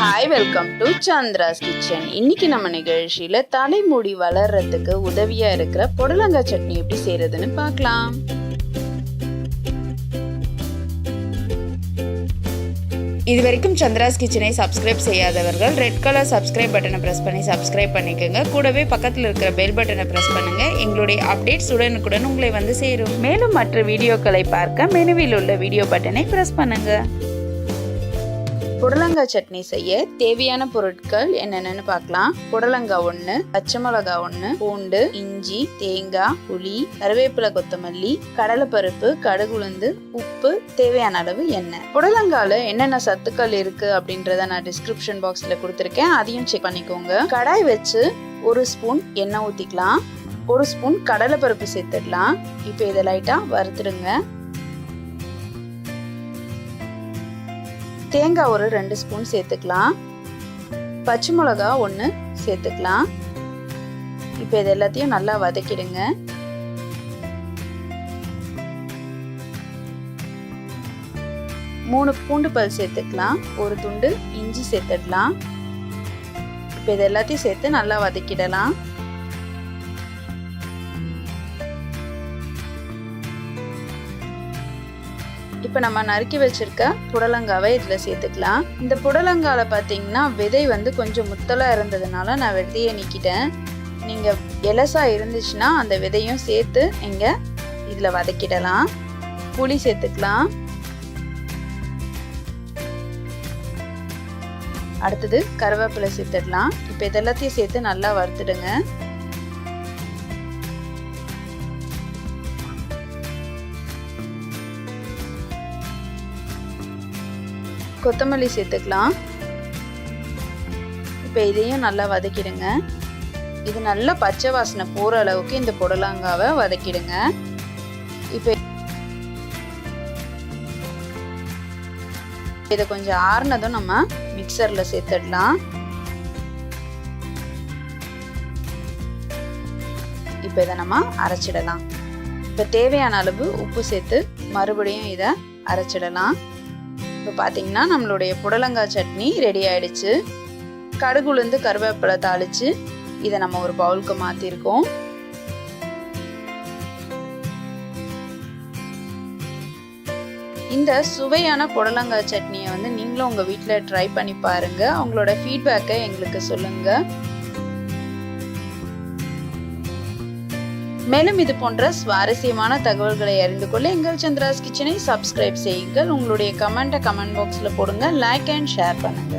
Hi, welcome to Chandra's kitchen. இன்னைக்கு நம்ம நிகழ்ச்சியில தலைமுடி வளர்றதுக்கு உதவியா இருக்கிற புடலங்காய் சட்னி எப்படி செய்யறதுன்னு பார்க்கலாம். இது வரைக்கும் சந்திராஸ் கிச்சனை சப்ஸ்கிரைப் செய்யாதவர்கள் ரெட் கலர் சப்ஸ்கிரைப் பட்டனை பிரஸ் பண்ணி சப்ஸ்கிரைப் பண்ணிக்கோங்க. கூடவே பக்கத்தில் இருக்கிற பெல் பட்டனை பிரஸ் பண்ணுங்க. எங்களுடைய அப்டேட்ஸ் உடனுக்குடன் உங்களை வந்து சேரும். மேலும் மற்ற வீடியோக்களை பார்க்க மெனுவில் உள்ள வீடியோ பட்டனை பிரஸ் பண்ணுங்க. புடலங்காய் சட்னி செய்ய தேவையான பொருட்கள் என்னென்னு பார்க்கலாம். புடலங்காய் 1, பச்சை மிளகாய் 1, பூண்டு, இஞ்சி, தேங்காய், புளி, கருவேப்பிலை, கொத்தமல்லி, கடலைப்பருப்பு, கடுகு, உளுந்து, உப்பு, தேவையான அளவு எண்ணெய். புடலங்கால என்னென்ன சத்துக்கள் இருக்கு அப்படின்றத நான் டிஸ்கிரிப்ஷன் பாக்ஸ்ல கொடுத்துருக்கேன், அதையும் செக் பண்ணிக்கோங்க. கடாய் வச்சு 1 ஸ்பூன் எண்ணெய் ஊற்றிக்கலாம். 1 ஸ்பூன் கடலைப்பருப்பு சேர்த்துடலாம். இப்போ இதை லைட்டா வறுத்துடுங்க. தேங்காய் ஒரு 2 ஸ்பூன் சேர்த்துக்கலாம். பச்சை மிளகா 1 சேர்த்துக்கலாம். இப்போ இது எல்லாத்தையும் நல்லா வதக்கிடுங்க. மூணு பூண்டு பல் சேர்த்துக்கலாம். 1 துண்டு இஞ்சி சேர்த்துடலாம். இப்போ இது எல்லாத்தையும் சேர்த்து நல்லா வதக்கிடலாம். இப்போ நம்ம நறுக்கி வச்சிருக்க புடலங்காவை இதில் சேர்த்துக்கலாம். இந்த புடலங்கால பார்த்தீங்கன்னா விதை வந்து கொஞ்சம் முத்தலாக இருந்ததுனால நான் விதையை நீக்கிட்டேன். நீங்கள் எலசா இருந்துச்சுன்னா அந்த விதையும் சேர்த்து நீங்கள் இதில் வதக்கிடலாம். புளி சேர்த்துக்கலாம். அடுத்தது கருவேப்பிலை சேர்த்துடலாம். இப்போ இதெல்லாத்தையும் சேர்த்து நல்லா வறுத்துடுங்க. கொத்தமல்லி சேர்த்துக்கலாம். இப்போ இதையும் நல்லா வதக்கிடுங்க. இது நல்லா பச்சை வாசனை போகிற அளவுக்கு இந்த புடலங்காவை வதக்கிடுங்க. இப்போ இதை கொஞ்சம் ஆறுனதும் நம்ம மிக்சரில் சேர்த்துடலாம். இப்போ இதை நம்ம அரைச்சிடலாம். இப்போ தேவையான அளவு உப்பு சேர்த்து மறுபடியும் இதை அரைச்சிடலாம். இப்போ பார்த்தீங்கன்னா நம்மளுடைய புடலங்காய் சட்னி ரெடி ஆயிடுச்சு. கடுகு, உளுந்து, கருவேப்பிலை தாளித்து இதை நம்ம ஒரு பவுலுக்கு மாற்றிருக்கோம். இந்த சுவையான புடலங்காய் சட்னியை வந்து நீங்களும் உங்கள் வீட்டில் ட்ரை பண்ணி பாருங்கள். உங்களோட ஃபீட்பேக்கை எங்களுக்கு சொல்லுங்கள். மேலும் இது போன்ற சுவாரஸ்யமான தகவல்களை அறிந்து கொள்ள எங்கள் சந்திராஸ் கிச்சனை சப்ஸ்கிரைப் செய்யுங்கள். உங்களுடைய கமெண்ட் பாக்ஸில் போடுங்க. லைக் அண்ட் ஷேர் பண்ணுங்க.